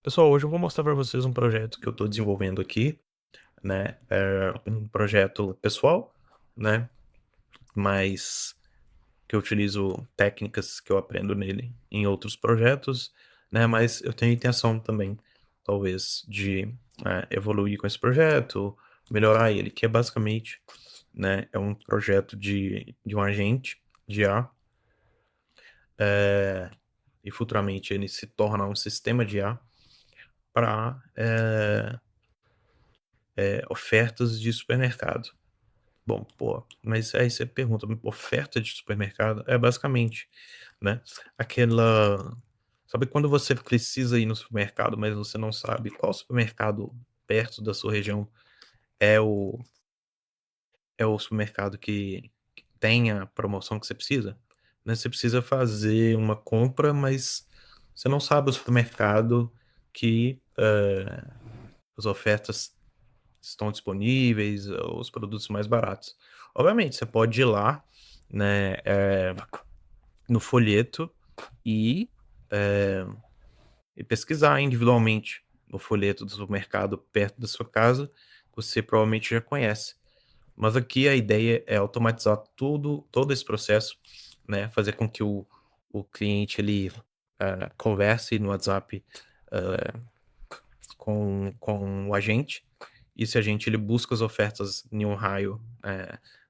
Pessoal, hoje eu vou mostrar para vocês um projeto que eu estou desenvolvendo aqui, né? É um projeto pessoal, né? Mas que eu utilizo técnicas que eu aprendo nele em outros projetos, né? Mas eu tenho intenção também, talvez, de evoluir com esse projeto, melhorar ele, que é basicamente, né? É um projeto de um agente de IA, é, e futuramente ele se torna um sistema de IA para ofertas de supermercado. Bom, pô, mas aí você pergunta, oferta de supermercado? É basicamente, né, aquela sabe quando você precisa ir no supermercado, mas você não sabe qual supermercado perto da sua região é o supermercado que tem a promoção que você precisa? Né, você precisa fazer uma compra, mas você não sabe o supermercado que, as ofertas estão disponíveis, os produtos mais baratos. Obviamente, você pode ir lá, né, no folheto e, eh, e pesquisar individualmente no folheto do supermercado perto da sua casa, você provavelmente já conhece. Mas aqui a ideia é automatizar todo esse processo, né, fazer com que o cliente ele, converse no WhatsApp, hã, com o agente. E esse agente ele busca as ofertas em um raio,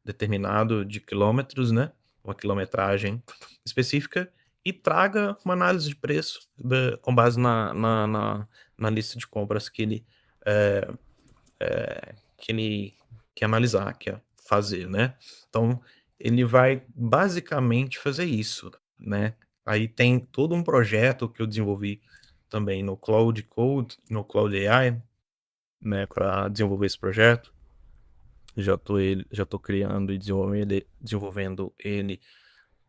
determinado de quilômetros, né, uma quilometragem específica, e traga uma análise de preço com base na lista de compras eh que ele quer analisar, quer fazer, né. Então, ele vai basicamente fazer isso, né. Aí tem todo um projeto que eu desenvolvi também no Claude Code, no Claude AI, né, para desenvolver esse projeto. Já tô criando e desenvolvendo ele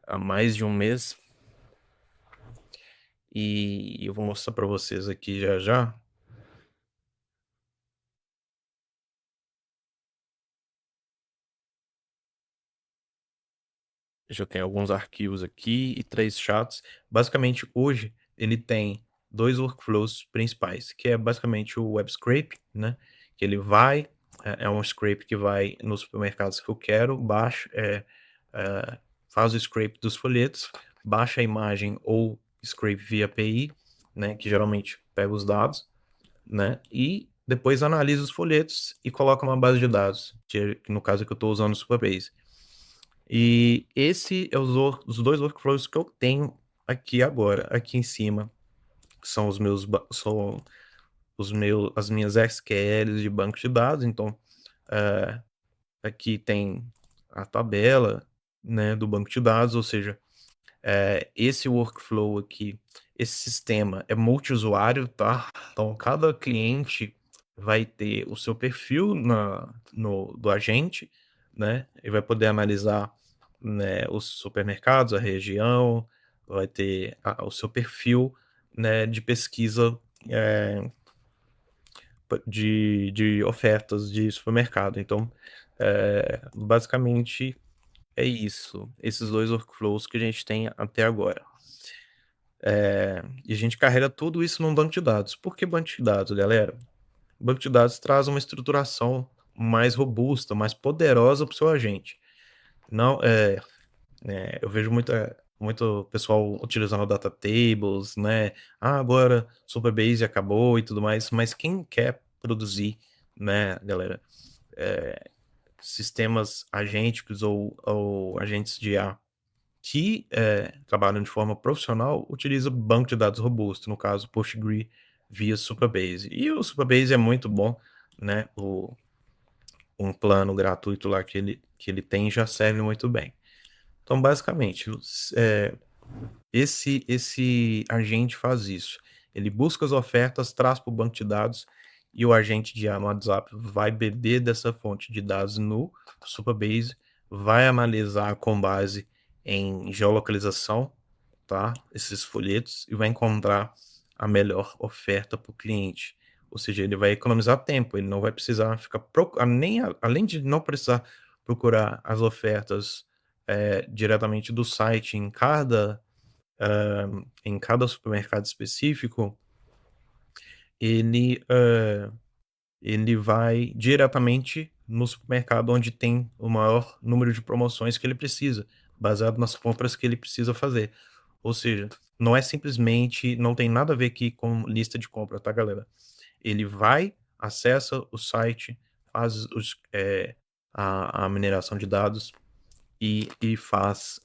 há mais de um mês, e eu vou mostrar para vocês aqui já já. Já tem alguns arquivos aqui e 3 chats. Basicamente, hoje, ele tem 2 workflows principais, que é basicamente o web scrape, né, que ele vai é um scrape que vai nos supermercados que eu quero, eh, faz o scrape dos folhetos, baixa a imagem ou scrape via API, né, que geralmente pega os dados, né, e depois analisa os folhetos e coloca numa base de dados, que no caso que eu estou usando o Supabase. E esse é os 2 workflows que eu tenho aqui agora. Aqui em cima são as minhas SQLs de banco de dados, então, eh, aqui tem a tabela, né, do banco de dados, ou seja, esse workflow aqui, esse sistema é multiusuário, tá. Então cada cliente vai ter o seu perfil na no do agente, né, e vai poder analisar, né, os supermercados, a região, vai ter o seu perfil, né, de pesquisa, eh, de ofertas de supermercado. Então, basicamente é isso, esses 2 workflows que a gente tem até agora. E a gente carrega tudo isso num banco de dados. Por que banco de dados, galera? O banco de dados traz uma estruturação mais robusta, mais poderosa para o seu agente. Não, eu vejo muito pessoal utilizando data tables, né? Ah, agora Superbase acabou e tudo mais, mas quem quer produzir, né, galera, sistemas agênticos ou agentes de IA que, trabalham de forma profissional, utiliza banco de dados robusto, no caso Postgre via Supabase. E o Supabase é muito bom, né, um plano gratuito lá que ele tem já serve muito bem. Então basicamente, esse agente faz isso, ele busca as ofertas, traz para o banco de dados e o agente de IA no WhatsApp vai beber dessa fonte de dados no Supabase, vai analisar com base em geolocalização, tá, esses folhetos e vai encontrar a melhor oferta para o cliente. Ou seja, ele vai economizar tempo, ele não vai precisar ficar além de não precisar procurar as ofertas, diretamente do site em cada supermercado específico, ele vai diretamente no supermercado onde tem o maior número de promoções que ele precisa, baseado nas compras que ele precisa fazer. Ou seja, não é simplesmente não tem nada a ver aqui com lista de compra, tá, galera? Ele vai, acessa o site, faz a mineração de dados e faz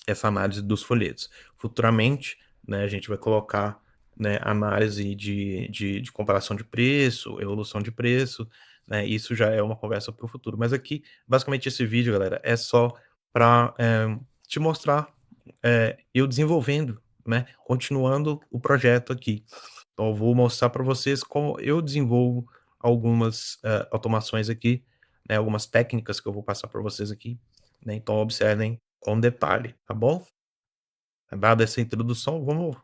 essa análise dos folhetos. Futuramente, né, a gente vai colocar, né, análise de comparação de preço, evolução de preço, né, isso já é uma conversa para o futuro. Mas aqui, basicamente, esse vídeo, galera, é só para te mostrar eu desenvolvendo, né, continuando o projeto aqui. Então, eu vou mostrar para vocês como eu desenvolvo algumas automações aqui, né, algumas técnicas que eu vou passar para vocês aqui, né, então observem com detalhe, tá bom? Dada essa introdução, vamos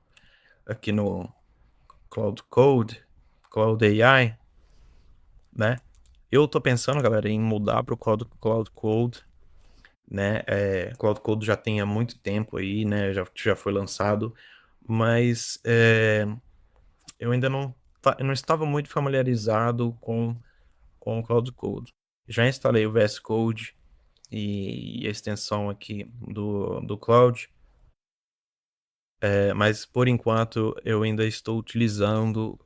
aqui no Cloud Code, Cloud AI, né? Eu tô pensando, galera, em mudar para o Cloud Code, né? Cloud Code já tem há muito tempo aí, né? Já foi lançado, mas eu ainda eu não estava muito familiarizado com o Cloud Code. Já instalei o VS Code e a extensão aqui do Cloud, mas por enquanto eu ainda estou utilizando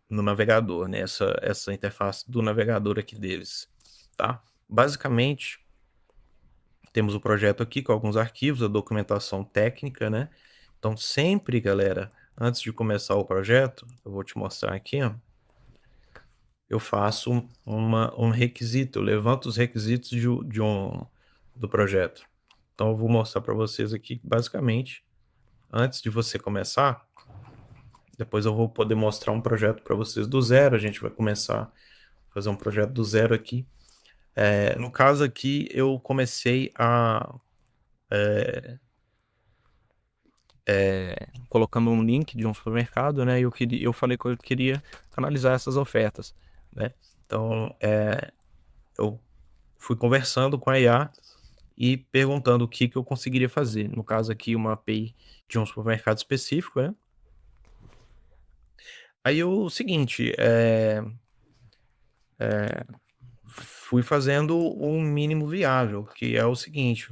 no navegador, né? Essa interface do navegador aqui deles, tá? Basicamente, temos o projeto aqui com alguns arquivos, a documentação técnica, né? Então, sempre, galera, antes de começar o projeto, eu vou te mostrar aqui, ó, eu faço um requisito, eu levanto os requisitos do projeto. Então, eu vou mostrar para vocês aqui, basicamente, antes de você começar, depois eu vou poder mostrar um projeto para vocês do zero, a gente vai começar a fazer um projeto do zero aqui. No caso aqui, eu comecei colocando um link de um supermercado, né? E eu falei que eu queria analisar essas ofertas, né? Então, eu fui conversando com a IA e perguntando o que eu conseguiria fazer. No caso aqui, uma API de um supermercado específico, né? Aí o seguinte, fui fazendo um mínimo viável, que é o seguinte,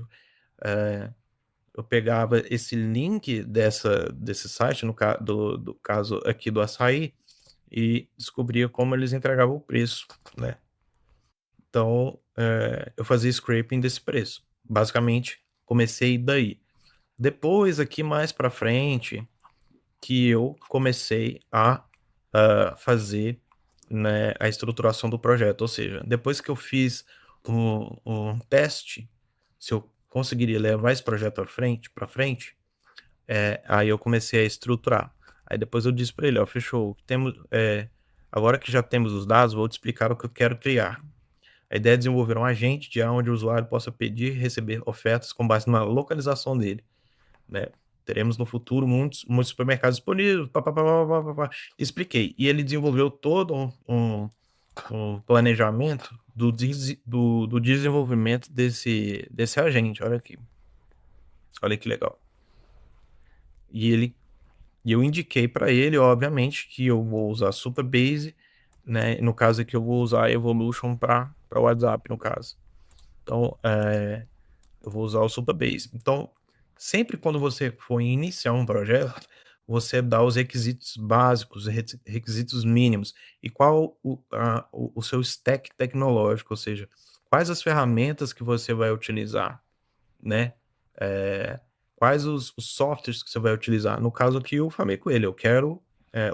eu pegava esse link desse site, do caso aqui do açaí, e descobria como eles entregavam o preço, né? Então, eu fazia scraping desse preço. Basicamente, comecei daí. Depois, aqui mais para frente, que eu comecei a fazer, né, a estruturação do projeto. Ou seja, depois que eu fiz um teste, se eu conseguiria levar esse projeto para frente, aí eu comecei a estruturar. Aí depois eu disse para ele, ó, fechou, agora que já temos os dados, vou te explicar o que eu quero criar. A ideia é desenvolver um agente de onde o usuário possa pedir e receber ofertas com base na localização dele, né? Teremos no futuro muitos supermercados disponíveis, pá, pá, pá, pá, pá, pá. Expliquei. E ele desenvolveu todo um planejamento do desenvolvimento desse agente. Olha aqui. Olha que legal. E eu indiquei para ele, obviamente, que eu vou usar Supabase, né? No caso aqui, eu vou usar Evolution para o WhatsApp, no caso. Então, eu vou usar o Supabase. Então, sempre quando você for iniciar um projeto, você dá os requisitos básicos, requisitos mínimos, e qual o seu stack tecnológico, ou seja, quais as ferramentas que você vai utilizar, né? Quais os softwares que você vai utilizar. No caso aqui, eu falei com ele, eu quero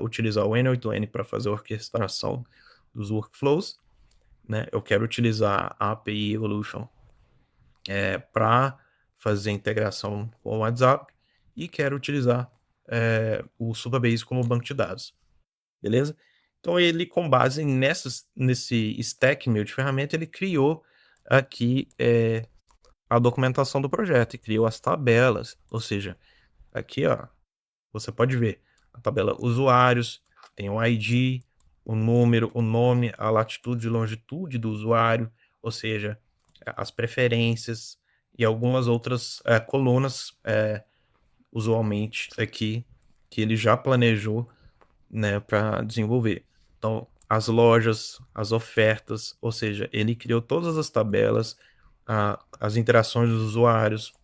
utilizar o N8N para fazer a orquestração dos workflows, né? Eu quero utilizar a API Evolution para fazer a integração com o WhatsApp e quero utilizar o Supabase como banco de dados, beleza? Então ele, com base nesse stack meu de ferramenta, ele criou aqui a documentação do projeto e criou as tabelas, ou seja, aqui ó, você pode ver a tabela usuários, tem o ID, o número, o nome, a latitude e longitude do usuário, ou seja, as preferências e algumas outras colunas, usualmente aqui que ele já planejou, né, para desenvolver. Então, as lojas, as ofertas, ou seja, ele criou todas as tabelas, as interações dos usuários,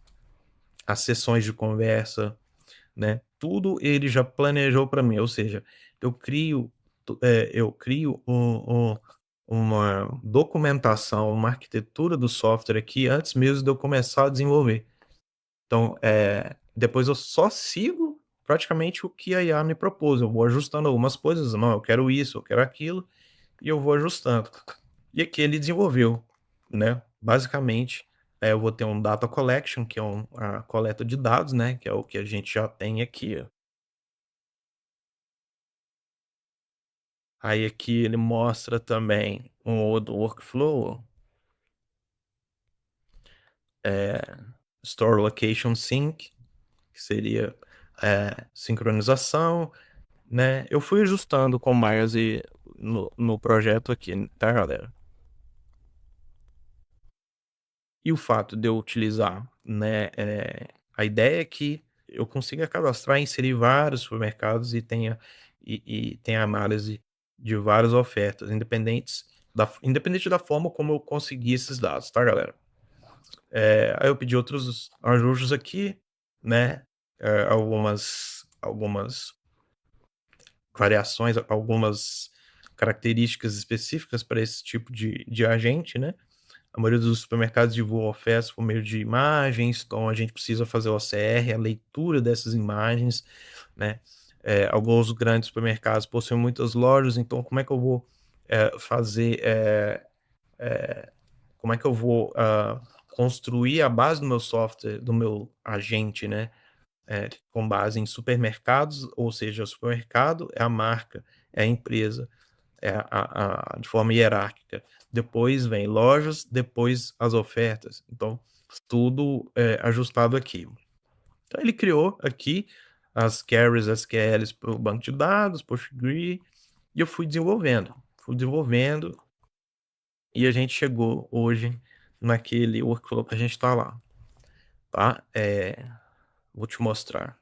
as sessões de conversa, né? Tudo ele já planejou para mim, ou seja, eu crio uma documentação, uma arquitetura do software aqui antes mesmo de eu começar a desenvolver. Então, depois eu só sigo praticamente o que a IA me propôs, eu vou ajustando algumas coisas, não, eu quero isso, eu quero aquilo, e eu vou ajustando. E aqui ele desenvolveu, né, basicamente, eu vou ter um data collection, que é a coleta de dados, né, que é o que a gente já tem aqui, ó. Aí aqui ele mostra também um outro workflow, Store Location Sync, que seria, sincronização, né. Eu fui ajustando com o Myers e no projeto aqui, tá, galera? E o fato de eu utilizar, né, a ideia é que eu consiga cadastrar e inserir vários supermercados e tenha análise de várias ofertas, independente da forma como eu conseguir esses dados, tá, galera? Aí eu pedi outros ajustes aqui, né, algumas variações, algumas características específicas para esse tipo de agente, né. A maioria dos supermercados divulga ofertas por meio de imagens, então a gente precisa fazer o OCR, a leitura dessas imagens, né. Alguns grandes supermercados possuem muitas lojas, então como é que eu vou, fazer, como é que eu vou, construir a base do meu software, do meu agente, né, com base em supermercados, ou seja, o supermercado é a marca, é a empresa, de forma hierárquica. Depois vem lojas, depois as ofertas. Então, tudo é ajustado aqui. Então, ele criou aqui as queries SQLs para o banco de dados, Postgre, e eu fui desenvolvendo, e a gente chegou hoje naquele workflow que a gente está lá, tá? Vou te mostrar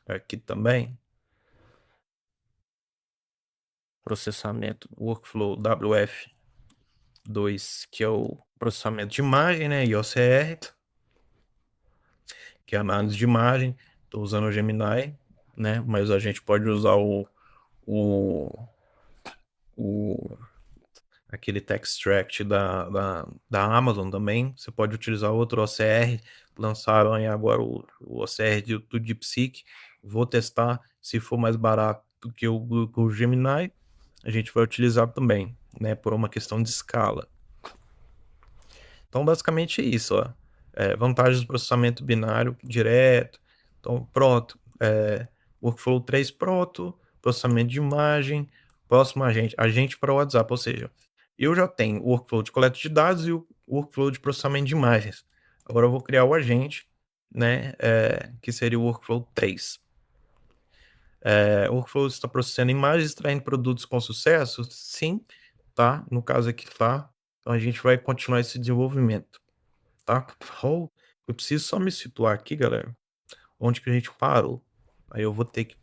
aqui também, processamento, workflow WF2, que é o processamento de imagem, né, e OCR, que é análise de imagem. Estou usando o Gemini, né, mas a gente pode usar o o aquele text extract da Amazon também. Você pode utilizar outro OCR, lançaram aí agora o OCR do DeepSeek. Vou testar, se for mais barato do que o Gemini, a gente vai utilizar também, né, por uma questão de escala. Então, basicamente é isso, ó. Vantagens do processamento binário direto. Então, pronto. Workflow 3 pronto. Processamento de imagem. Próximo agente para o WhatsApp. Ou seja, eu já tenho o workflow de coleta de dados e o workflow de processamento de imagens. Agora eu vou criar o agente, né? Que seria o workflow 3. O workflow está processando imagens, extraindo produtos com sucesso? Sim, tá? No caso aqui tá. Então a gente vai continuar esse desenvolvimento. Tá? Eu preciso só me situar aqui, galera, onde que a gente parou. Aí eu vou ter que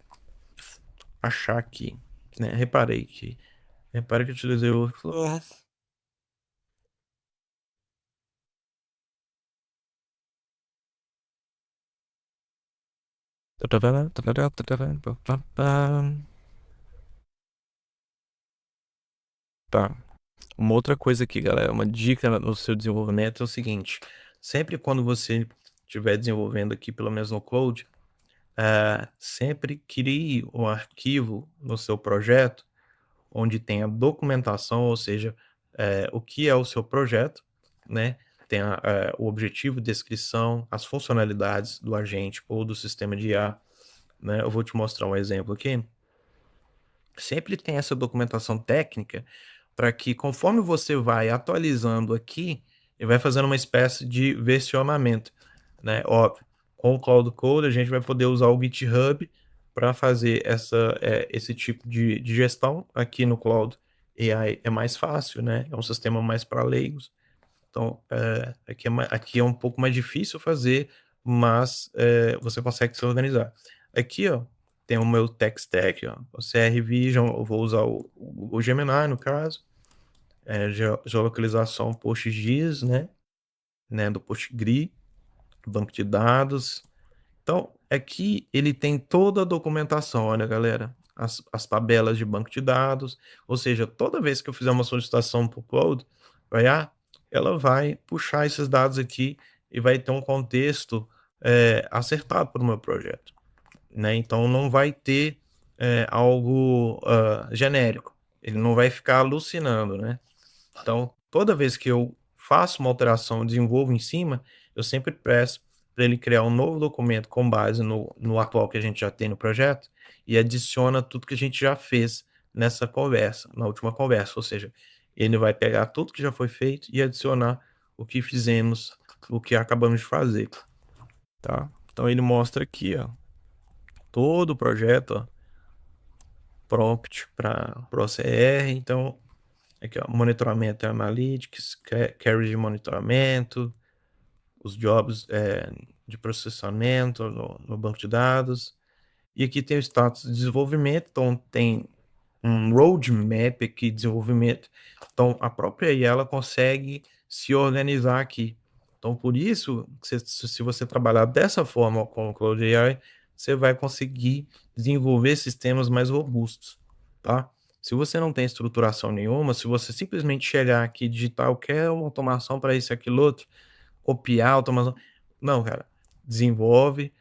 achar aqui, né? Reparei que eu utilizei o tá. Uma outra coisa aqui, galera, uma dica no seu desenvolvimento é o seguinte: sempre quando você estiver desenvolvendo aqui, pelo menos no Cloud, sempre crie um arquivo no seu projeto onde tem a documentação, ou seja, o que é o seu projeto, né? Tem o objetivo, descrição, as funcionalidades do agente ou do sistema de IA, né? Eu vou te mostrar um exemplo aqui. Sempre tem essa documentação técnica para que, conforme você vai atualizando aqui, ele vai fazendo uma espécie de versionamento, né? Óbvio, com o Cloud Code a gente vai poder usar o GitHub para fazer esse tipo de gestão. Aqui no Cloud AI é mais fácil, né? É um sistema mais para leigos. Então, aqui é um pouco mais difícil fazer, mas você consegue se organizar. Aqui, ó, tem o meu tech stack, ó, o CR Vision, eu vou usar o Gemini, no caso, geolocalização PostGIS, né, do PostgreSQL, banco de dados. Então, aqui ele tem toda a documentação, olha, galera, as tabelas de banco de dados, ou seja, toda vez que eu fizer uma solicitação para o Cloud, ela vai puxar esses dados aqui e vai ter um contexto acertado para o meu projeto, né? Então, não vai ter algo genérico, ele não vai ficar alucinando, né? Então, toda vez que eu faço uma alteração, desenvolvo em cima, eu sempre peço para ele criar um novo documento com base no atual que a gente já tem no projeto e adiciona tudo que a gente já fez nessa conversa, na última conversa. Ou seja, ele vai pegar tudo que já foi feito e adicionar o que fizemos, o que acabamos de fazer, tá? Então ele mostra aqui, ó, todo o projeto, ó, prompt para o OCR. Então aqui, ó, monitoramento e analytics, carry de monitoramento, os jobs de processamento no banco de dados. E aqui tem o status de desenvolvimento, então tem um roadmap aqui de desenvolvimento. Então a própria IA ela consegue se organizar aqui. Então por isso, se você trabalhar dessa forma com o Cloud AI, você vai conseguir desenvolver sistemas mais robustos, tá? Se você não tem estruturação nenhuma, se você simplesmente chegar aqui e digitar, eu quero uma automação para isso e aquilo outro, copiar a automação. Não, cara, desenvolve,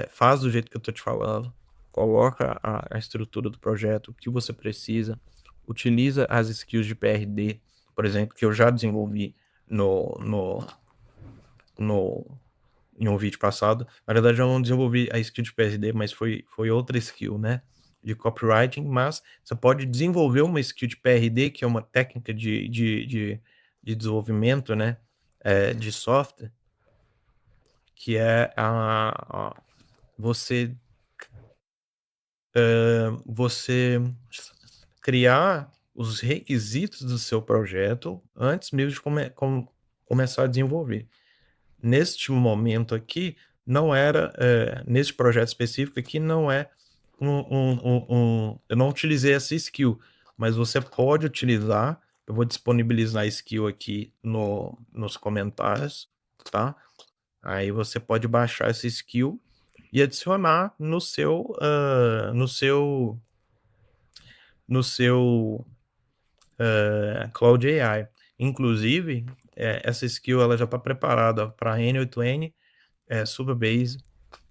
faz do jeito que eu tô te falando, coloca a estrutura do projeto, o que você precisa, utiliza as skills de PRD, por exemplo, que eu já desenvolvi em um vídeo passado. Na verdade, eu não desenvolvi a skill de PRD, mas foi outra skill, né? De copywriting, mas você pode desenvolver uma skill de PRD, que é uma técnica de desenvolvimento, né? De software, que é você criar os requisitos do seu projeto antes mesmo de começar a desenvolver. Neste momento aqui, não era, nesse projeto específico aqui, não é eu não utilizei essa skill, mas você pode utilizar, eu vou disponibilizar a skill aqui nos comentários, tá? Aí você pode baixar essa skill e adicionar no seu Cloud AI. Inclusive, essa skill ela já está preparada para N8N, Supabase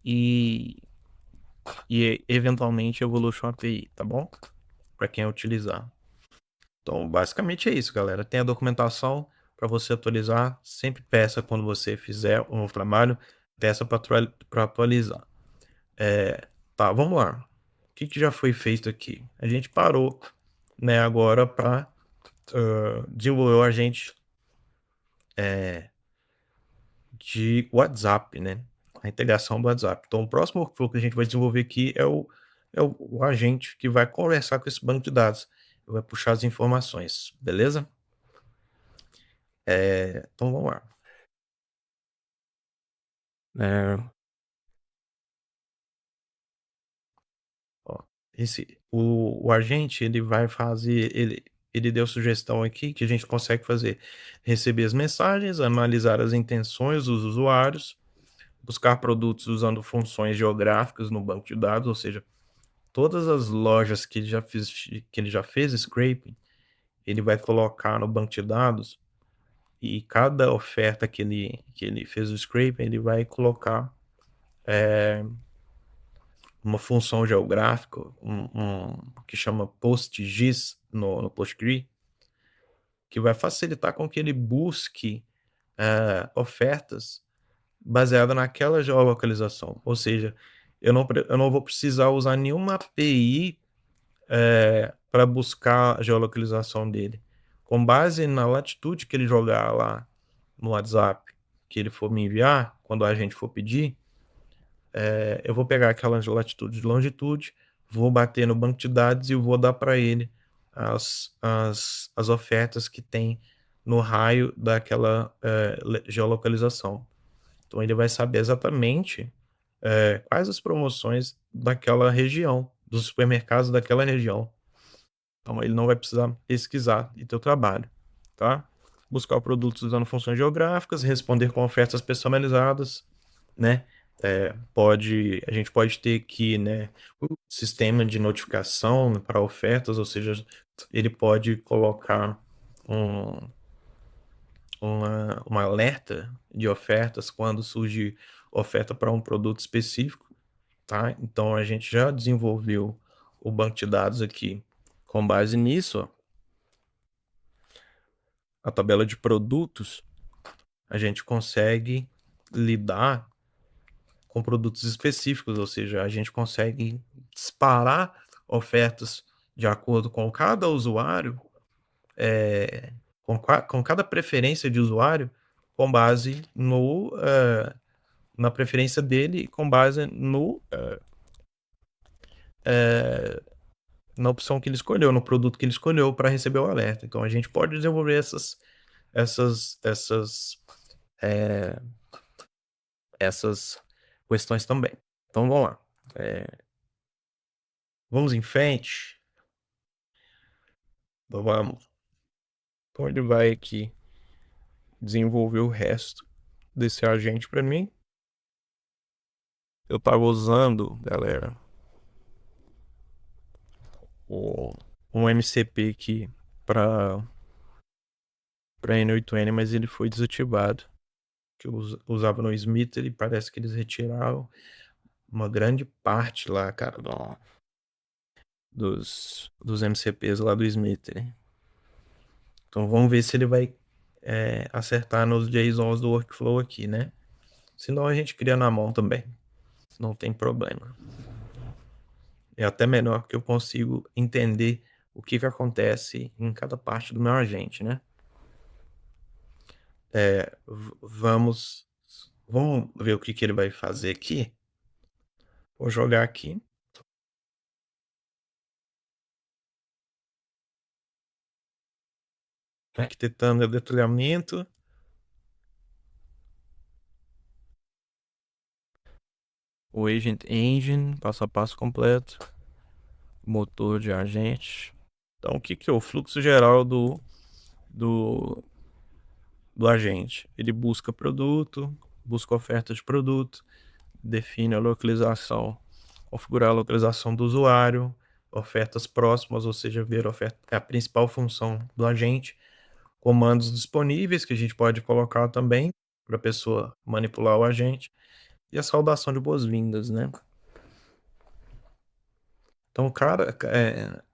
e eventualmente Evolution API, tá bom? Para quem utilizar. Então, basicamente é isso, galera. Tem a documentação para você atualizar. Sempre peça quando você fizer um novo trabalho, peça para atualizar. Tá, vamos lá. O que já foi feito aqui? A gente parou, né, agora para desenvolver o agente de WhatsApp, né? A integração do WhatsApp. Então, o próximo workflow que a gente vai desenvolver aqui é o agente que vai conversar com esse banco de dados. Vai puxar as informações, beleza? Então, vamos lá. Ó, o agente, ele vai fazer, ele deu sugestão aqui que a gente consegue fazer: receber as mensagens, analisar as intenções dos usuários, buscar produtos usando funções geográficas no banco de dados, ou seja, todas as lojas que ele já fez scraping, ele vai colocar no banco de dados, e cada oferta que ele fez o scraping, ele vai colocar uma função geográfica, que chama PostGIS no PostgreSQL, que vai facilitar com que ele busque ofertas baseadas naquela geolocalização. Ou seja, eu não vou precisar usar nenhuma API para buscar a geolocalização dele. Com base na latitude que ele jogar lá no WhatsApp, que ele for me enviar, quando a gente for pedir, eu vou pegar aquela latitude e longitude, vou bater no banco de dados e vou dar para ele as ofertas que tem no raio daquela geolocalização. Então ele vai saber exatamente quais as promoções daquela região, dos supermercados daquela região. Então ele não vai precisar pesquisar e teu trabalho, tá? Buscar produtos usando funções geográficas, responder com ofertas personalizadas, né? A gente pode ter aqui, né, o sistema de notificação para ofertas, ou seja, ele pode colocar um, uma alerta de ofertas quando surge oferta para um produto específico, tá? Então a gente já desenvolveu o banco de dados aqui com base nisso, ó, a tabela de produtos, a gente consegue lidar com produtos específicos, ou seja, a gente consegue disparar ofertas de acordo com cada usuário, com cada preferência de usuário, com base no, na preferência dele, com base no, na opção que ele escolheu, no produto que ele escolheu para receber o alerta. Então a gente pode desenvolver essas, eh, essas questões também. Então vamos lá. Vamos em frente. Então vamos. Então ele vai aqui desenvolver o resto desse agente para mim. Eu estava usando, galera, um MCP aqui para N8N, mas ele foi desativado. Que eu usava no Smith, e parece que eles retiraram uma grande parte lá, cara, dos MCPs lá do Smith. Então vamos ver se ele vai acertar nos JSONs do workflow aqui, né? Senão a gente cria na mão também. Não tem problema. É até melhor porque eu consigo entender o que acontece em cada parte do meu agente, né? Vamos ver o que ele vai fazer aqui. Vou jogar aqui. Arquitetando o detalhamento. O Agent Engine, passo a passo completo. Motor de agente. Então, o que é o fluxo geral do, do agente? Ele busca produto, busca oferta de produto, define a localização, configurar a localização do usuário, ofertas próximas, ou seja, ver a oferta, é a principal função do agente, comandos disponíveis que a gente pode colocar também para a pessoa manipular o agente e a saudação de boas-vindas, né? Então, cara,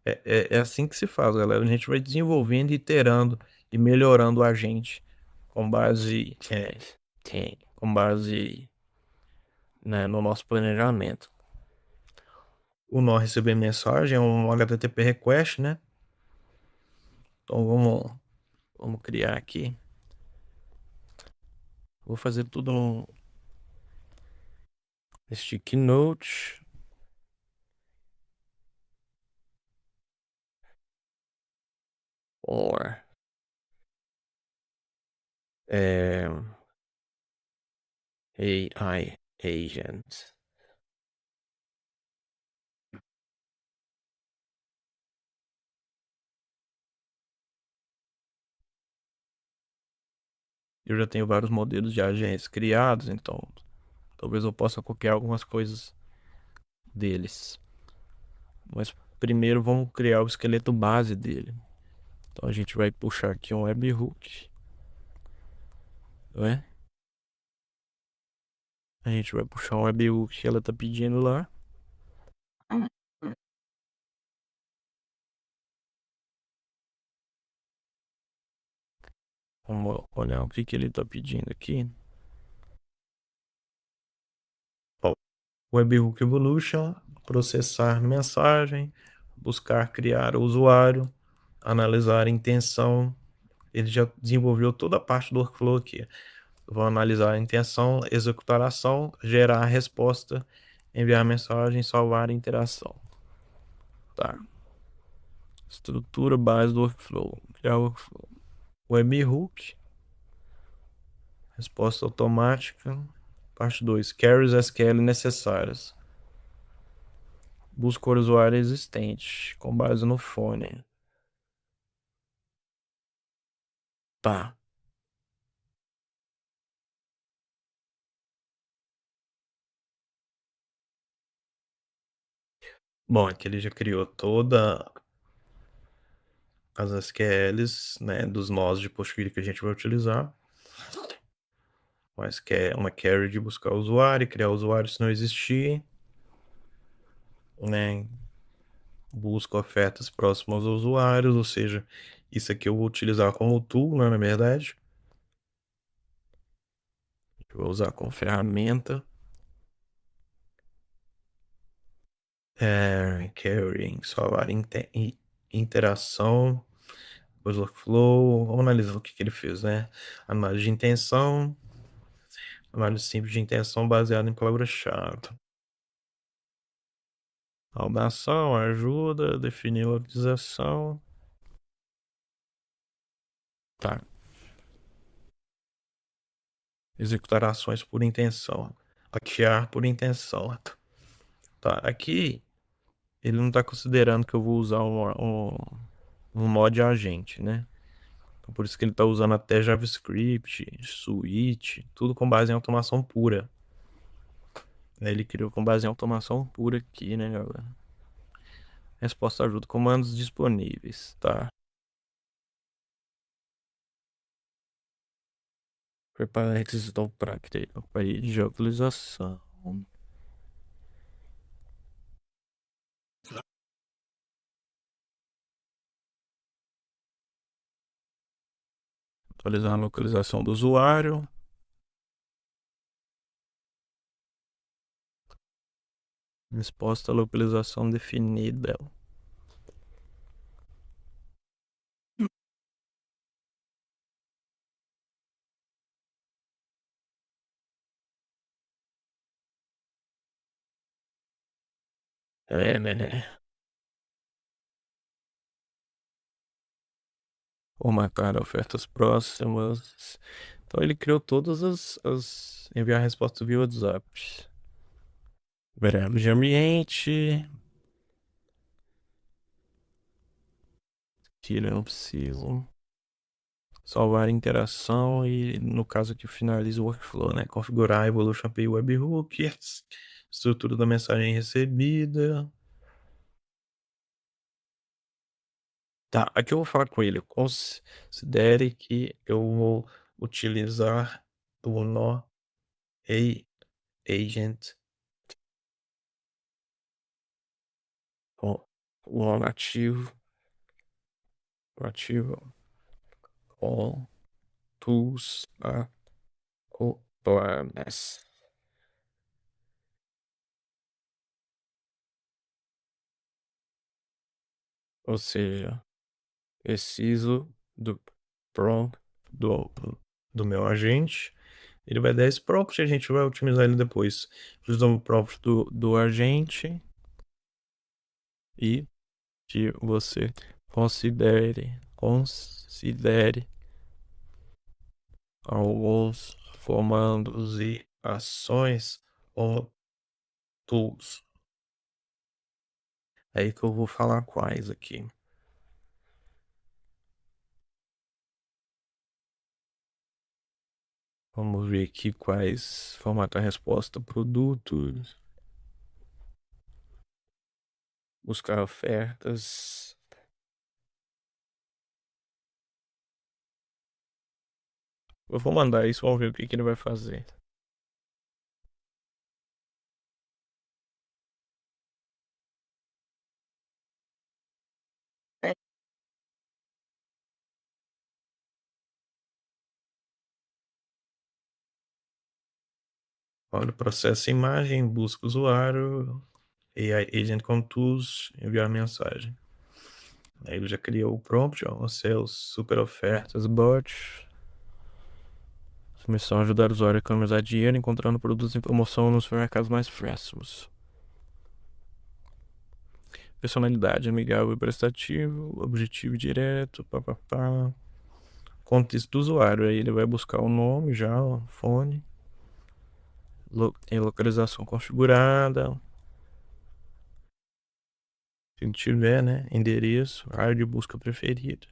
é assim que se faz, galera. A gente vai desenvolvendo, iterando e melhorando o agente com base, né, no nosso planejamento. O nó receber mensagem é um HTTP request, né? Então vamos criar aqui. Vou fazer tudo no sticky note. Or AI agent. Eu já tenho vários modelos de agentes criados, então talvez eu possa copiar algumas coisas deles. Mas primeiro vamos criar o esqueleto base dele. Então a gente vai puxar aqui um webhook, né? A gente vai puxar um webhook que ela tá pedindo lá. Vamos olhar o que ele tá pedindo aqui. Webhook Evolution, processar mensagem, buscar criar o usuário, analisar a intenção. Ele já desenvolveu toda a parte do workflow aqui. Vou analisar a intenção, executar a ação, gerar a resposta, enviar a mensagem, salvar a interação. Tá. Estrutura base do workflow. Criar o workflow. Webhook. Resposta automática. Parte 2. Queries SQL necessárias. Busca o usuário existente, com base no fone. Tá. Bom, aqui ele já criou toda as SQLs, né, dos nós de PostgreSQL que a gente vai utilizar. Mas que é uma query de buscar o usuário, criar o usuário se não existir, né? Busca ofertas próximas aos usuários, ou seja, isso aqui eu vou utilizar como tool, né, na verdade. Eu vou usar como ferramenta. Querying, salvar interação, depois workflow. Vamos analisar o que ele fez, né? Análise de intenção, análise simples de intenção baseada em palavra-chave. Audação, ajuda, definir localização. Tá. Executar ações por intenção. Hackear por intenção. Tá, aqui ele não está considerando que eu vou usar um mod agente, né? Então, por isso que ele está usando até JavaScript, Switch, tudo com base em automação pura. Ele criou com base em automação pura aqui, né, galera? Resposta ajuda, comandos disponíveis, tá? Preparar requisitos para criar parede de atualização. Atualizar a localização do usuário. Resposta à localização definida. Né? Ou marcar ofertas próximas. Então ele criou todas enviar resposta via WhatsApp. Variável de ambiente. Que não preciso. Salvar interação e, no caso aqui, finaliza o workflow, né? Configurar a Evolution API Webhooks. Estrutura da mensagem recebida. Tá, aqui eu vou falar com ele. Considere que eu vou utilizar o nó agent o nativo com tools awareness. Ou seja, preciso do prompt do meu agente. Ele vai dar esse prompt e a gente vai otimizar ele depois. Preciso do prompt do agente e que você considere alguns comandos e ações ou tools. É aí que eu vou falar quais aqui. Vamos ver aqui quais. Formatar a resposta, produtos. Buscar ofertas. Eu vou mandar isso, vamos ver o que ele vai fazer. Olha o processo imagem, busca usuário, AI Agent com Tools, enviar mensagem. Aí ele já criou o prompt, ó, sales, super ofertas, bot. Missão ajudar o usuário a economizar dinheiro encontrando produtos em promoção nos mercados mais próximos. Personalidade amigável e prestativo, objetivo direto, papapá. Contexto do usuário, aí ele vai buscar o nome já, o fone. Tem localização configurada. Se tiver, né? Endereço, área de busca preferida.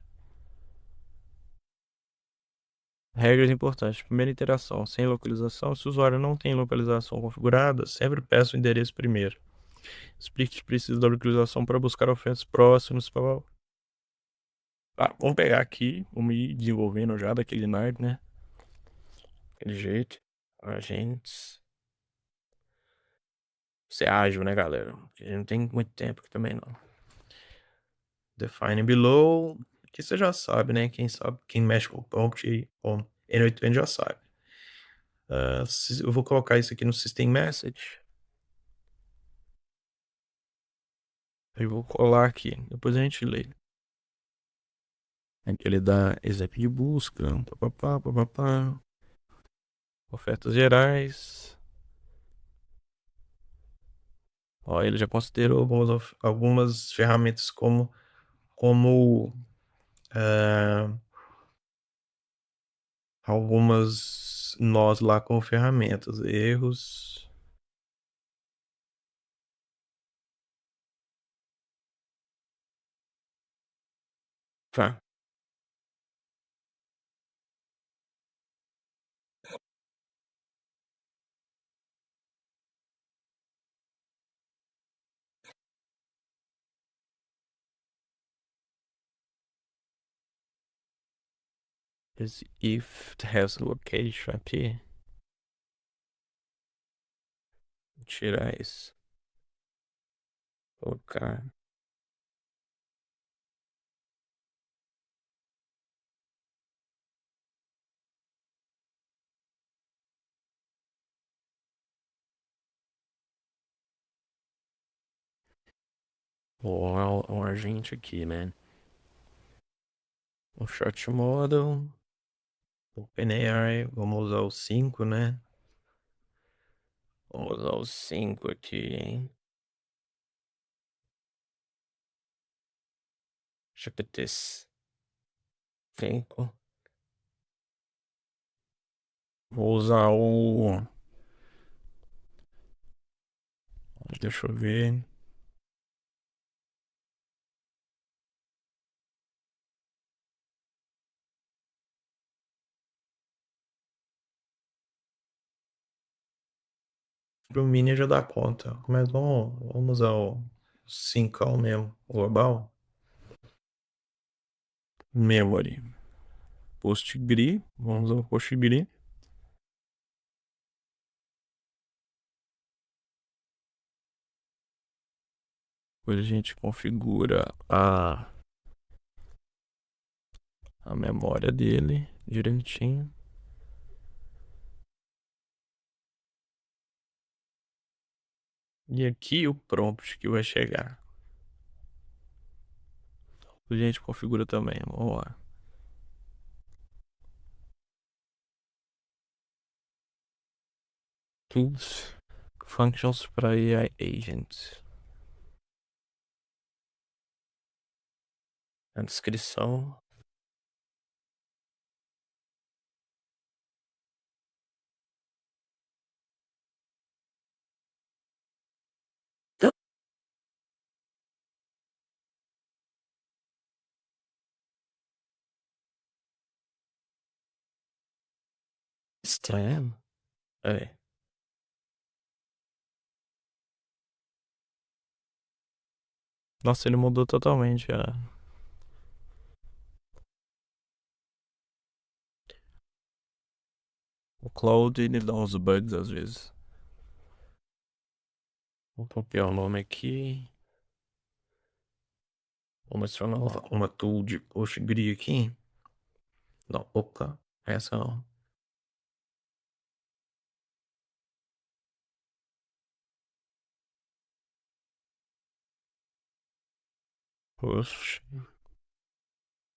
Regras importantes. Primeira interação, sem localização. Se o usuário não tem localização configurada, sempre peça o endereço primeiro. Explique que precisa da localização para buscar ofertas próximas. Vamos pegar aqui, vamos ir desenvolvendo já daquele nerd, né? Daquele jeito. Agentes. Ser ágil, né, galera? Porque a gente não tem muito tempo aqui também, não. Define below. Que você já sabe, né? Quem sabe, quem mexe com o prompt ou N8N já sabe. Eu vou colocar isso aqui no System Message. Eu vou colar aqui. Depois a gente lê. Ele dá exemplo de busca. Papapá, papapá. Ofertas gerais. Ó, ele já considerou algumas ferramentas como algumas nós lá com ferramentas, erros. Tá. Esse if has location aqui. Tirar isso. Colocar. Um agente aqui, né? O short model. OpenAI. Vamos usar o 5, né? Vamos usar o 5 aqui, hein? GPT-5. Vou usar o. Deixa eu ver. Pro mini já dá conta. Mas vamos usar o 5 mesmo, o global. Memory. Postgre. Vamos usar o Postgre. Depois a gente configura a memória dele direitinho. E aqui o prompt que vai chegar. A gente configura também. Vamos lá. Tools. Functions para AI Agents. A descrição. Estranho. É. Nossa, ele mudou totalmente o Cloud, ele dá uns bugs às vezes. Vou copiar o nome aqui. Vou adicionar uma tool de Postgre aqui. Não, opa, essa não.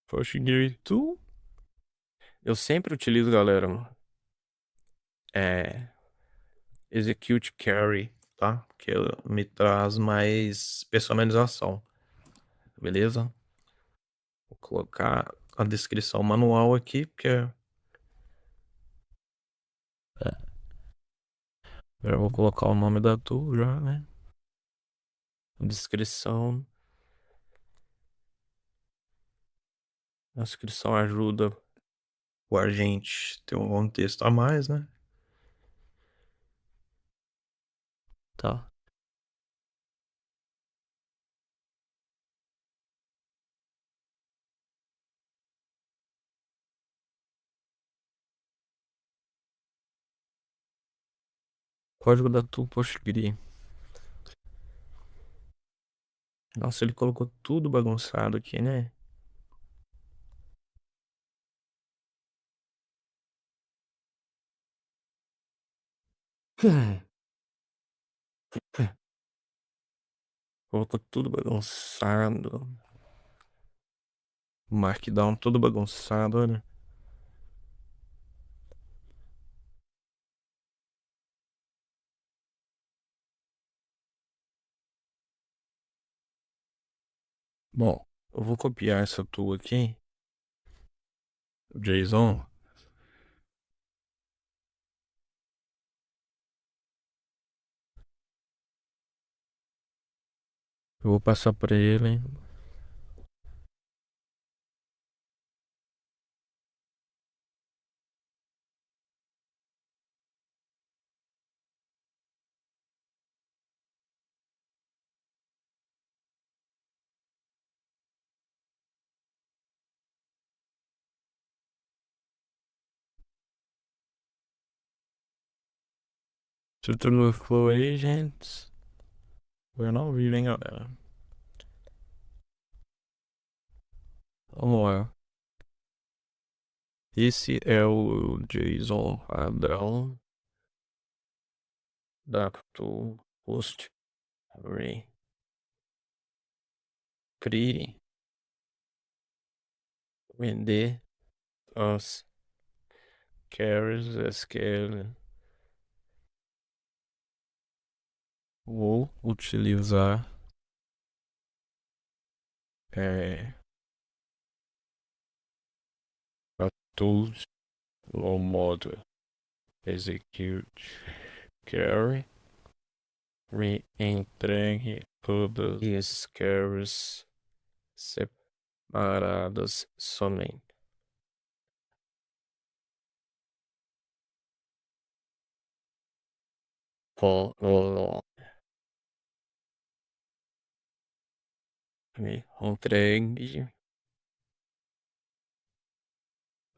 Postgre tool. Eu sempre utilizo, galera, execute carry, tá? Que me traz mais personalização, beleza? Vou colocar a descrição manual aqui, porque eu vou colocar o nome da tool já, né? Descrição. A inscrição ajuda o agente ter um contexto a mais, né? Tá. Código da tua Postgre. Nossa, ele colocou tudo bagunçado aqui, né? Colocou tudo bagunçado. Markdown todo bagunçado, olha. Bom, eu vou copiar essa tua aqui, o JSON. Eu vou passar pra ele. Estrutura Flow Agents. Eu não vi, hein, galera. Vamos lá. Esse é o JSON padrão da tua Post Array. Crie, vender as carries SQL. Vou utilizar a tools low model execute carry reentregue todas as carries separadas somente. Reentregue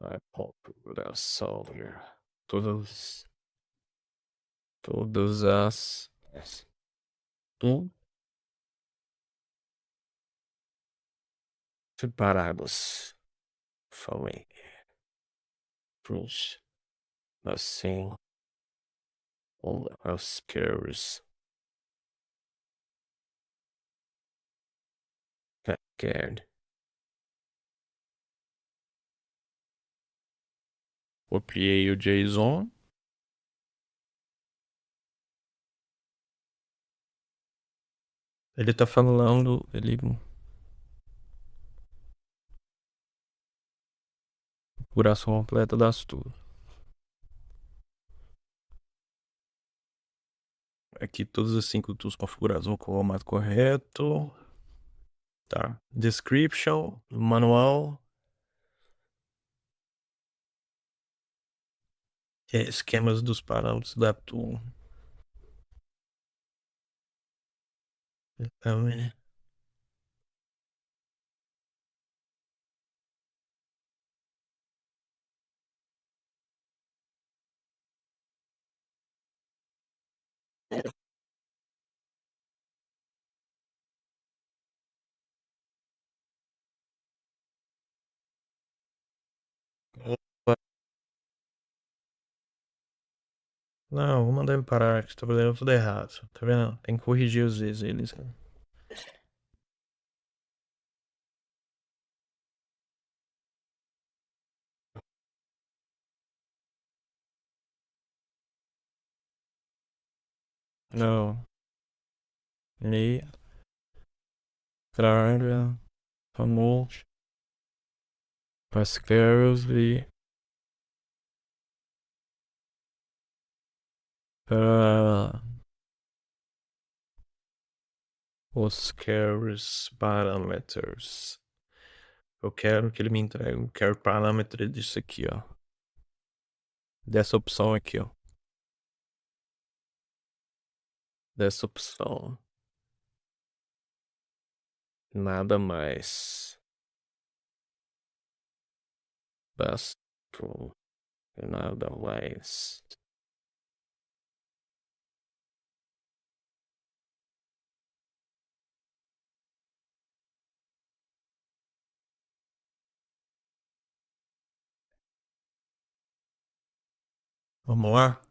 a população todas todas as separados falei push assim os carries packard. Copiei o JSON. Ele tá falando, ele configuração completa das tools. Aqui todas as 5 tools configuradas com o formato correto. Tá. Description, manual. Esquemas dos parâmetros da tool. Também. Não, vou mandar ele parar, que tá fazendo tudo errado. Tá vendo? Tem que corrigir às vezes eles. Não. Ele. Caralho. Famoso. Pascals e. Os carries parameters. Eu quero que ele me entregue o carry parameter disso aqui, ó. Dessa opção aqui, ó. Dessa opção. Nada mais. Basta. Nada mais. Vamos lá?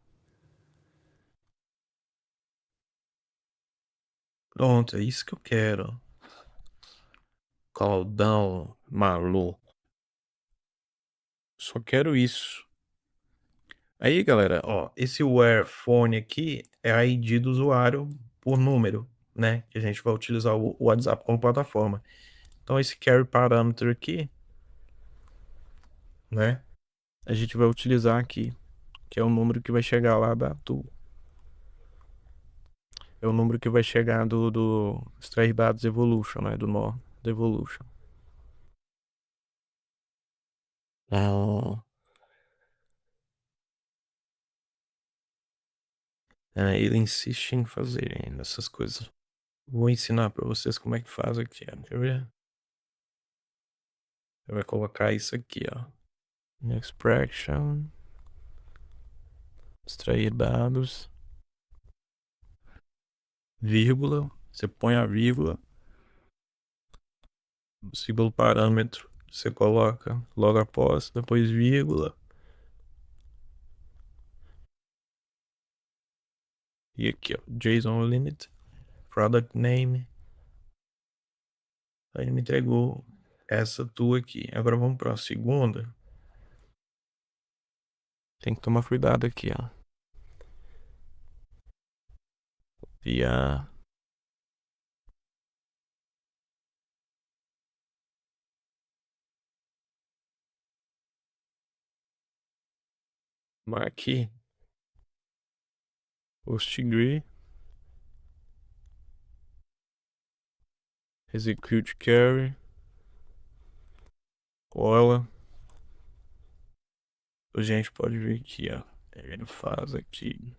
Pronto, é isso que eu quero. Claudão, maluco. Só quero isso. Aí, galera, ó, esse where phone aqui é a ID do usuário por número, né? Que a gente vai utilizar o WhatsApp como plataforma. Então, esse carry parameter aqui, né? A gente vai utilizar aqui, que é o número que vai chegar lá é o número que vai chegar do extrair dados evolution, né? Do nó do evolution. Ele insiste em fazer ainda essas coisas. Vou ensinar pra vocês como é que faz aqui, ó. Quer ver? Eu vou colocar isso aqui, ó. Extraction. Extrair dados. Vírgula. Você põe a vírgula. O símbolo parâmetro. Você coloca logo após, depois vírgula. E aqui, ó. JSON limit. Product name. Aí ele me entregou essa tua aqui. Agora vamos para a segunda. Tem que tomar cuidado aqui, ó. Via. Aqui. Host degree. Execute carry. Cola. A gente pode ver aqui, ó. Ele faz aqui.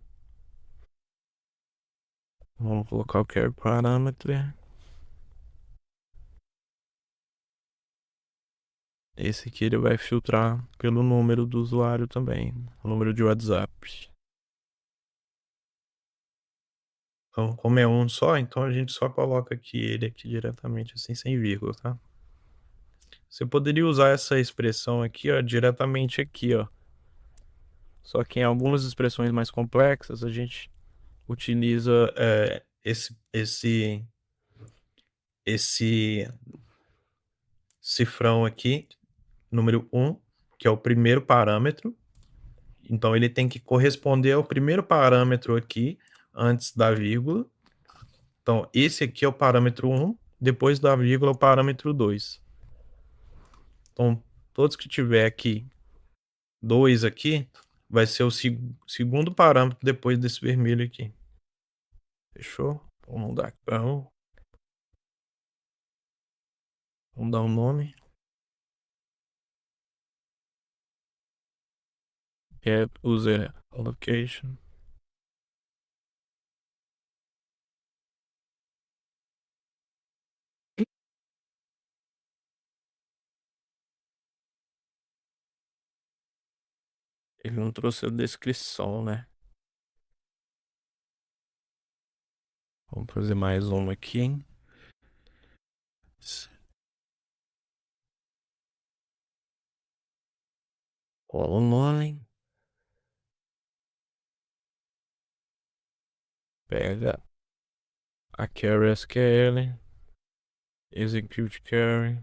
Vamos colocar o carry parameter. Esse aqui ele vai filtrar pelo número do usuário também. O número de WhatsApp. Então, como é um só, então a gente só coloca aqui ele aqui diretamente assim, sem vírgula, tá? Você poderia usar essa expressão aqui, ó, diretamente aqui, ó. Só que em algumas expressões mais complexas a gente utiliza esse cifrão aqui, número 1, que é o primeiro parâmetro. Então ele tem que corresponder ao primeiro parâmetro aqui, antes da vírgula. Então esse aqui é o parâmetro 1, depois da vírgula é o parâmetro 2. Então todos que tiver aqui 2 aqui, vai ser o segundo parâmetro depois desse vermelho aqui. Fechou? Vamos dar então. Vamos dar um nome. Get user allocation. Ele não trouxe a descrição, né? Vamos fazer mais uma aqui, hein? Rola o nome. Pega a carry SQL. Execute carry.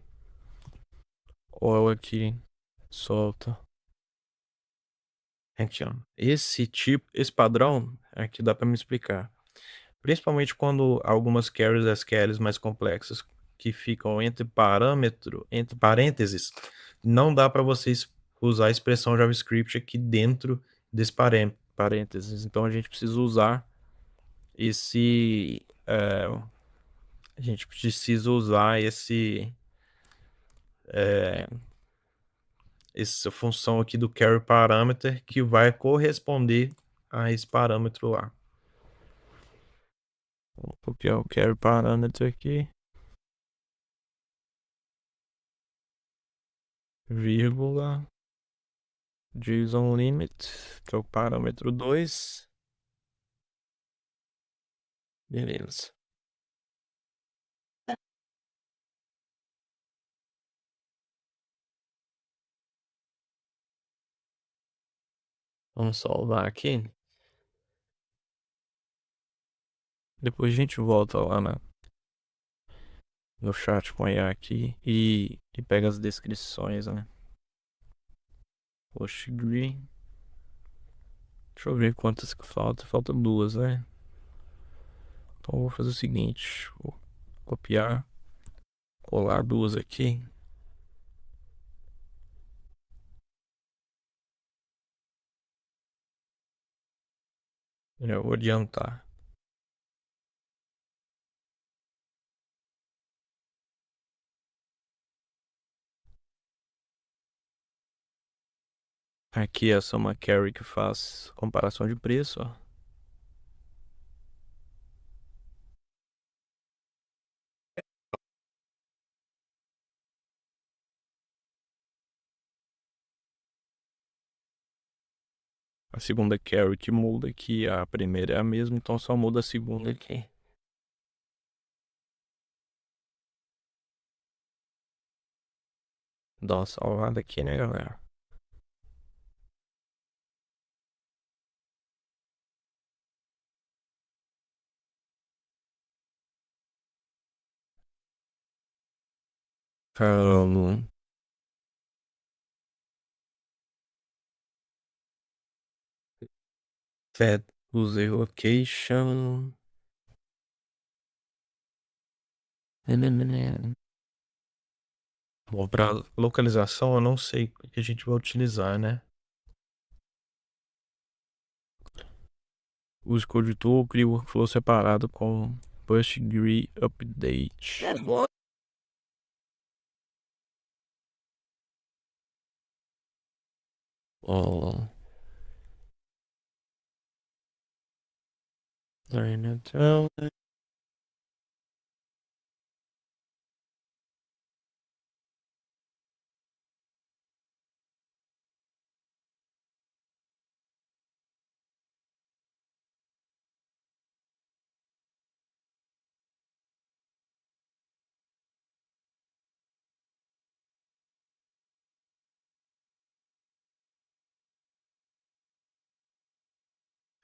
Rola aqui. Solta. Aqui, ó. Esse padrão aqui dá para me explicar. Principalmente quando algumas carries SQLs mais complexas que ficam entre parênteses, não dá para vocês usar a expressão JavaScript aqui dentro desse parênteses. Então a gente precisa usar esse a gente precisa usar essa função aqui do carry parameter que vai corresponder a esse parâmetro lá. Vou copiar o carry parameter aqui. Vírgula. JSON limit, que é o parâmetro 2. Beleza. Vamos salvar aqui. Depois a gente volta lá no chat com a IA aqui e pega as descrições, né? Postgre. Deixa eu ver quantas que falta. Falta duas, né? Então eu vou fazer o seguinte. Vou copiar. Colar duas aqui. Eu vou adiantar. Aqui essa é uma carry que faz comparação de preço, ó. A segunda carry que muda aqui, a primeira é a mesma, então só muda a segunda aqui. Dá uma salvada aqui, né, galera? Caramba. Fed user location. Bom, para localização eu não sei o que a gente vai utilizar, né? Use code tool, cria o workflow separado com PostgreSQL update. Oh. Então,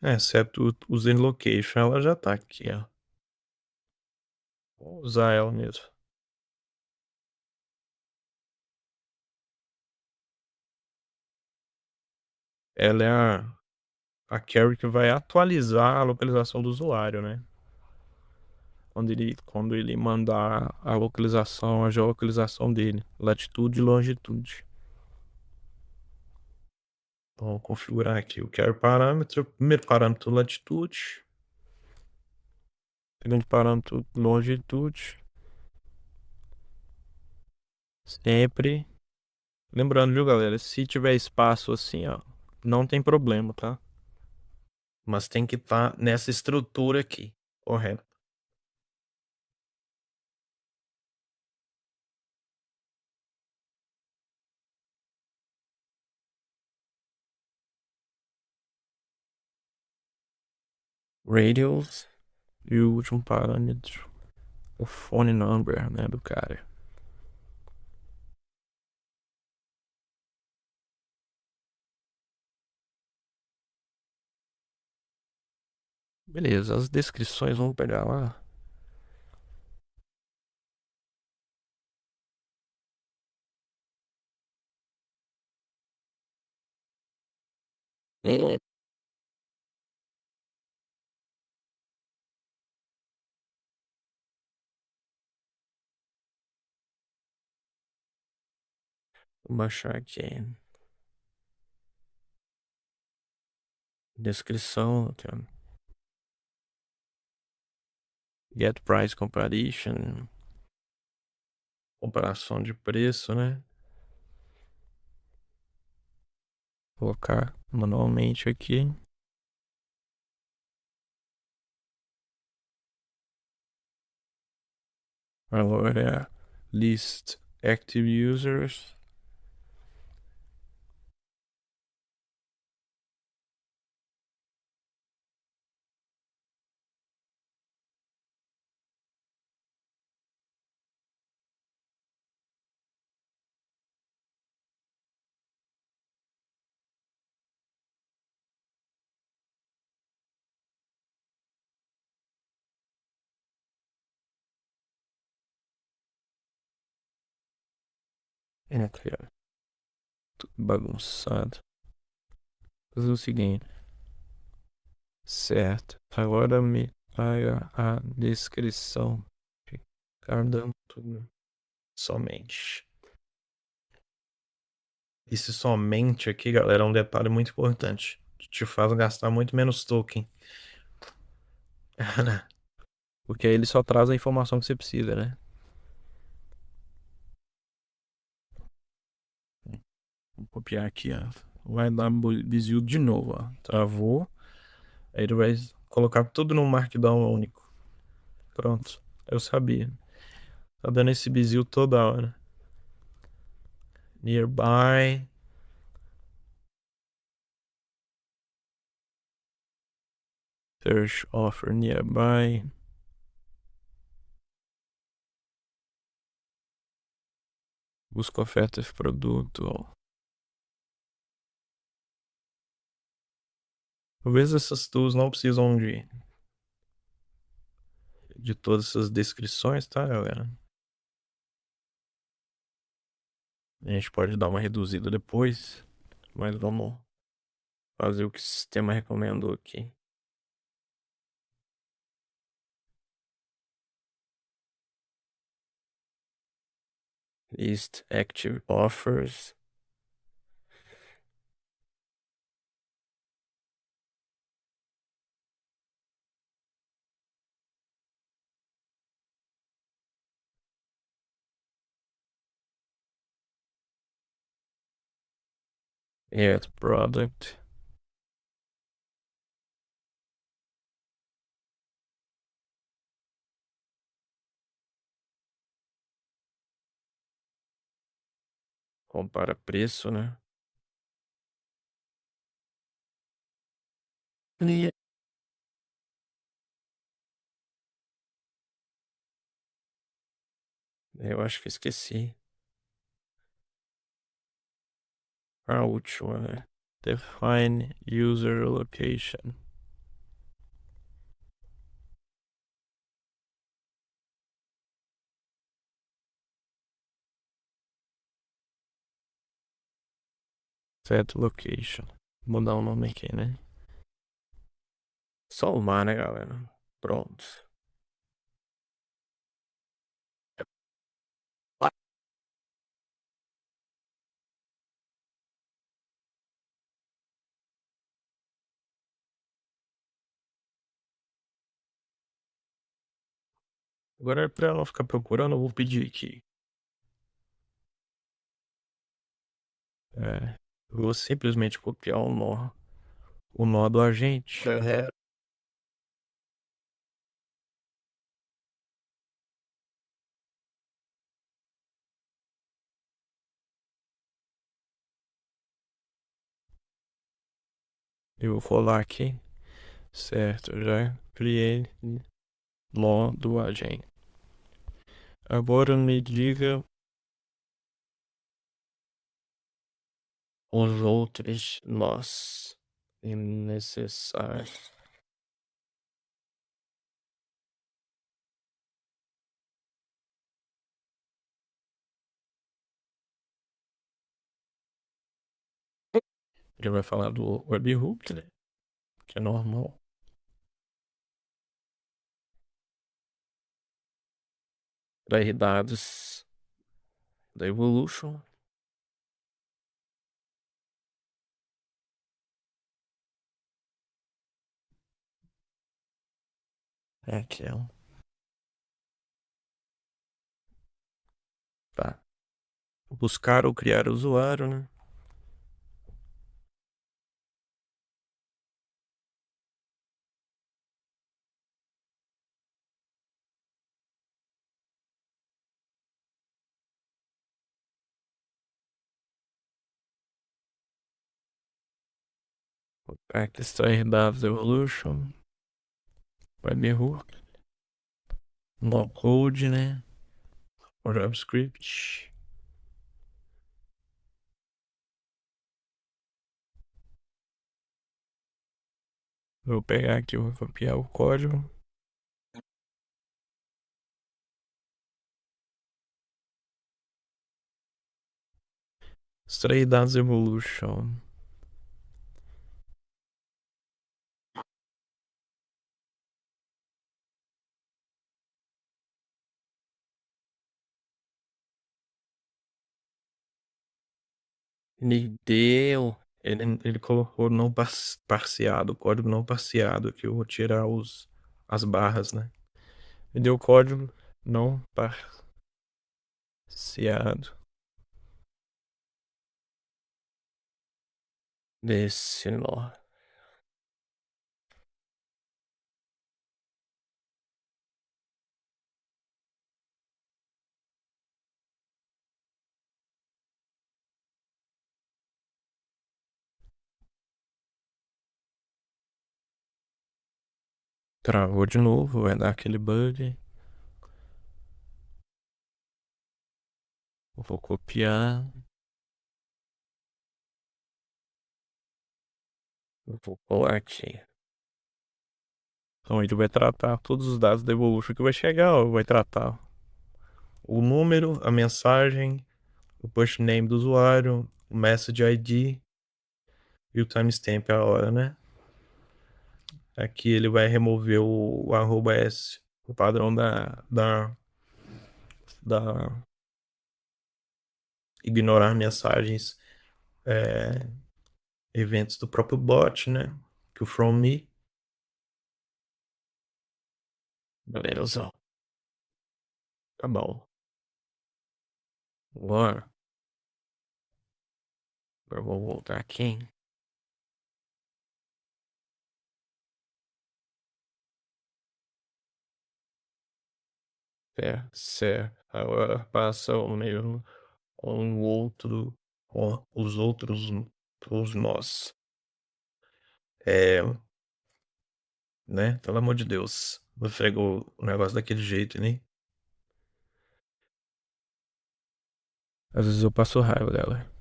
Exceto usando location, ela já tá aqui, ó. Vou usar ela mesmo. Ela é a carry que vai atualizar a localização do usuário, né? Quando ele mandar a localização, a geolocalização dele, latitude e longitude. Vou configurar aqui o carry parâmetro. Primeiro parâmetro, latitude. Segundo parâmetro, longitude. Sempre. Lembrando, viu, galera? Se tiver espaço assim, ó, não tem problema, tá? Mas tem que estar nessa estrutura aqui, correto? Radials. E o último parâmetro, o phone number, né, do cara. Beleza, as descrições vamos pegar lá. Vou baixar aqui. Descrição, aqui, ó. Get price comparison. Comparação de preço, né? Colocar manualmente aqui. Agora é list active users. É, cara, tudo bagunçado. Vou fazer o seguinte, certo? Agora me paga a descrição. Ficar dando tudo somente. Esse somente aqui, galera, é um detalhe muito importante. Te faz gastar muito menos token. Porque aí ele só traz a informação que você precisa, né? Vou copiar aqui, ó. Vai dar bizil de novo, ó. Travou. Aí ele vai colocar tudo num markdown único. Pronto. Eu sabia. Tá dando esse bizil toda hora. Nearby. Search offer nearby. Busca ofertas de produto. Ó. Talvez essas tools não precisam de todas essas descrições, tá, galera? A gente pode dar uma reduzida depois. Mas vamos fazer o que o sistema recomendou aqui. List active offers. Add product. Compara preço, né? E eu acho que esqueci. A última, né? Define user location. Set location. Vou mudar o nome aqui, né? Só o mar, né, galera? Pronto. Agora, pra ela não ficar procurando, eu vou pedir aqui. Eu vou simplesmente copiar o nó do agente. Eu vou colar aqui. Certo, já criei nó do agente. Agora me diga os outros nós necessários. Ele vai falar do webhook, né? Que é normal. Daí dados da Evolution. É aqui, ó. Tá. Buscar ou criar usuário, né? Aqui está dados evolution. Webhook. No code, né? O JavaScript. Vou pegar aqui, vou copiar o código. Extrair dados evolution. Ele deu. Ele colocou não parseado, código não parseado, que eu vou tirar as barras, né? Ele deu código não parseado. Desse nó. Travou de novo, vai dar aquele bug. Eu vou copiar. Eu vou colar aqui. Então ele vai tratar todos os dados da Evolution que vai chegar, ó, vai tratar o número, a mensagem, o push name do usuário, o message ID e o timestamp, a hora, né? Aqui ele vai remover o arroba S, o padrão da ignorar mensagens, eventos do próprio bot, né? Que o from me. Beleza. Tá bom. Agora eu vou voltar aqui. Certo. Agora passa o mesmo um outro, ó, os outros, os nós. É, né? Pelo amor de Deus. Você pegou o negócio daquele jeito, né? Às vezes eu passo raiva dela.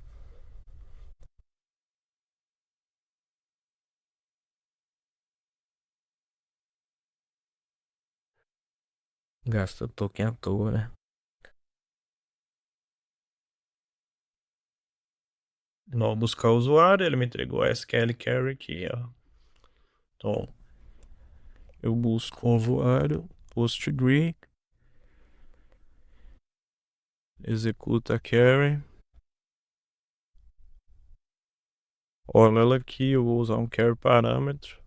Gasta token à toa, né? Não buscar o usuário, ele me entregou a SQL Carry aqui, ó. Então, eu busco o usuário, postgre, executa carry. Olha ela aqui, eu vou usar um carry parâmetro.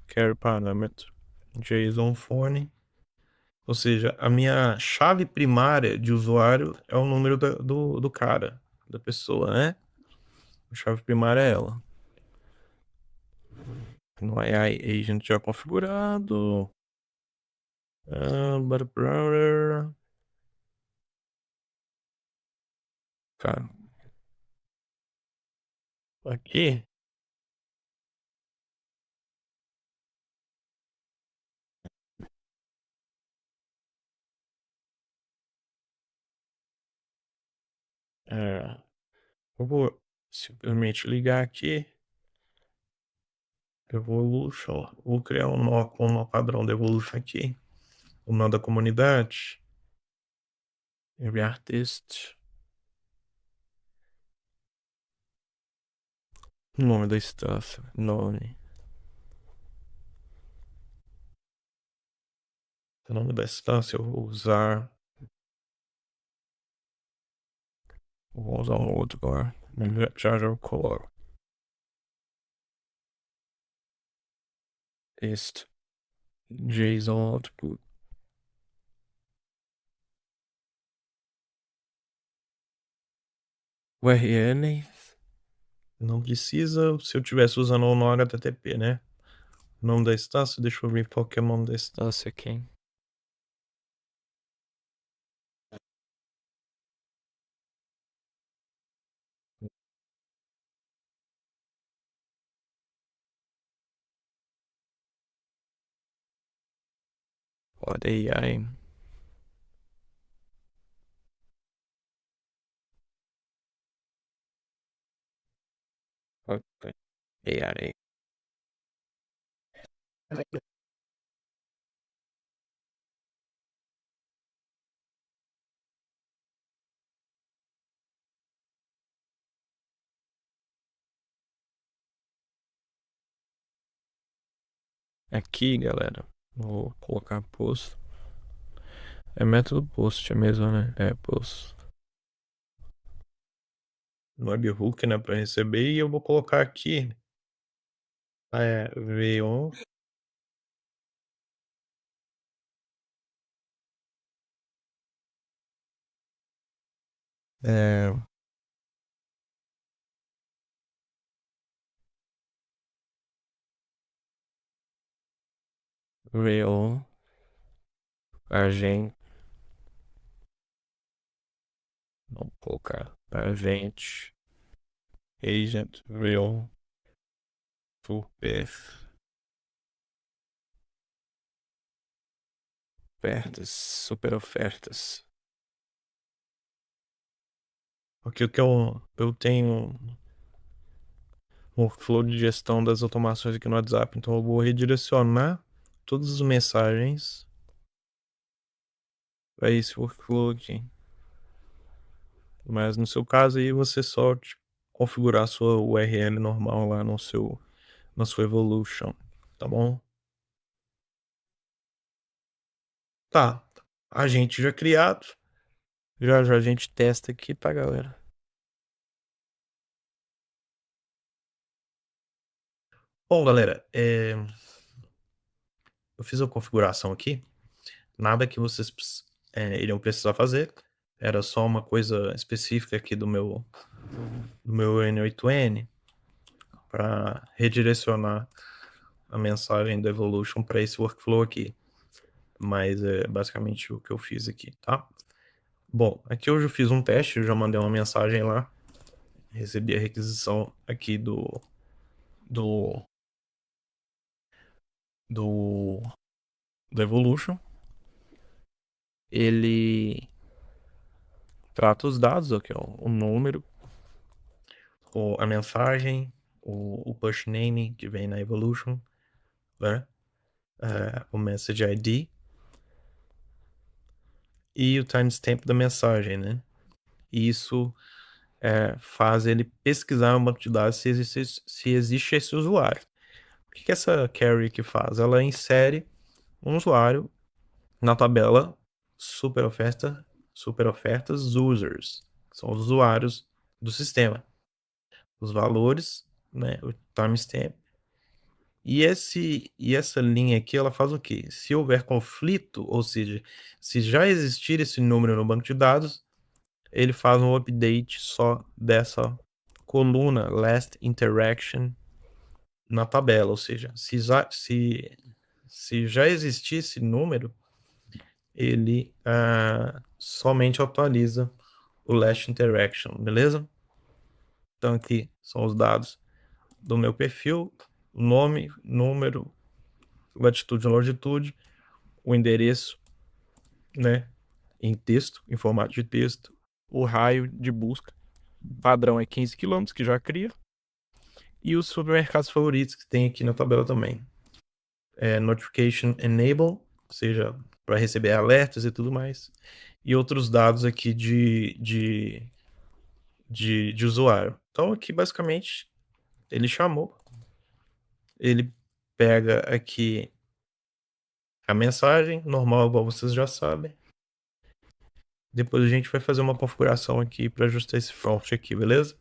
Carry parâmetro JSON phone. Ou seja, a minha chave primária de usuário é o número do cara, da pessoa, né? A chave primária é ela. No AI agent já configurado. Browser. Cara, aqui. É, eu vou simplesmente ligar aqui. Evolution. Vou criar um nó com o nó padrão de Evolution aqui. O nó da comunidade. Enviar texto. Nome da instância. Nome. O nome da instância eu vou usar. Vou usar um outro agora. Charger Color. Este. JSON Output. URL. Não precisa, se eu tivesse usando o nó HTTP, né? Nome da instância, deixa eu ver qual que é o nome da instância aqui. Pode AI. Ok. AI. Aqui, galera, vou colocar post. É método post mesmo, né? É post. No webhook, né, para receber, e eu vou colocar aqui V1 é, real agent, vamos colocar agent agent real super ofertas, super ofertas. Aqui o que eu tenho um workflow de gestão das automações aqui no WhatsApp, então eu vou redirecionar todas as mensagens para esse workflow aqui. Mas no seu caso aí você só configurar a sua URL normal lá na sua Evolution, tá bom? Tá. Agente já criado. Já já a gente testa aqui, tá, galera? Bom, galera, eu fiz a configuração aqui. Nada que vocês iriam precisar fazer. Era só uma coisa específica aqui do meu N8N para redirecionar a mensagem do Evolution para esse workflow aqui. Mas é basicamente o que eu fiz aqui, tá? Bom, aqui hoje eu fiz um teste, eu já mandei uma mensagem lá. Recebi a requisição aqui do, do Evolution. Ele trata os dados, aqui, ó, o número, a mensagem, o push name que vem na Evolution, né? O message ID e o timestamp da mensagem, né? E isso faz ele pesquisar um banco de dados se existe esse usuário. O que essa query que faz? Ela insere um usuário na tabela super ofertas users, que são os usuários do sistema. Os valores, né, o timestamp. E essa linha aqui, ela faz o quê? Se houver conflito, ou seja, se já existir esse número no banco de dados, ele faz um update só dessa coluna last interaction na tabela, ou seja, se já existir esse número, ele somente atualiza o last interaction, beleza? Então aqui são os dados do meu perfil, nome, número, latitude e longitude, o endereço, né, em texto, em formato de texto, o raio de busca, padrão é 15 km, que já cria, e os supermercados favoritos que tem aqui na tabela também. Notification Enable, ou seja, para receber alertas e tudo mais, e outros dados aqui de usuário. Então aqui basicamente ele chamou, ele pega aqui a mensagem normal, igual vocês já sabem. Depois a gente vai fazer uma configuração aqui para ajustar esse front aqui, beleza?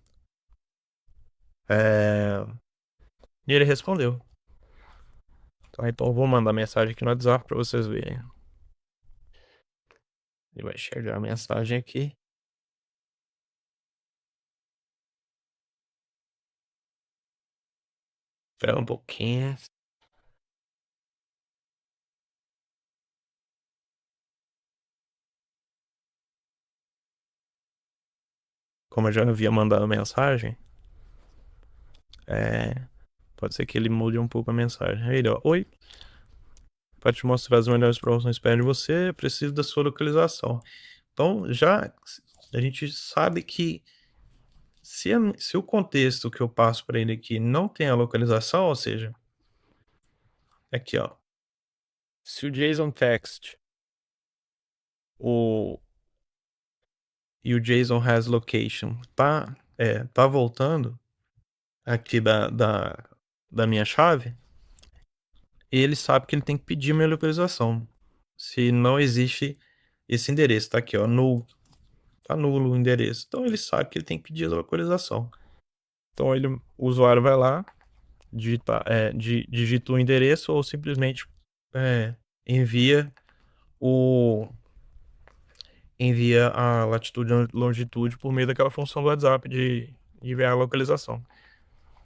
E ele respondeu. Tá, então eu vou mandar mensagem aqui no WhatsApp para vocês verem. Ele vai chegar a mensagem aqui. Espera um pouquinho. Como eu já havia mandado mensagem, pode ser que ele mude um pouco a mensagem. Aí ele, ó, oi, para te mostrar as melhores promoções perto de você, preciso da sua localização. Então, já a gente sabe que se o contexto que eu passo para ele aqui não tem a localização, ou seja, aqui, ó, se o JSON text e o JSON has location tá voltando aqui da minha chave, ele sabe que ele tem que pedir minha localização. Se não existe esse endereço, tá aqui, ó, null, tá nulo o endereço. Então ele sabe que ele tem que pedir a localização. Então o usuário vai lá, digita o endereço ou simplesmente envia a latitude e longitude por meio daquela função do WhatsApp de ver a localização.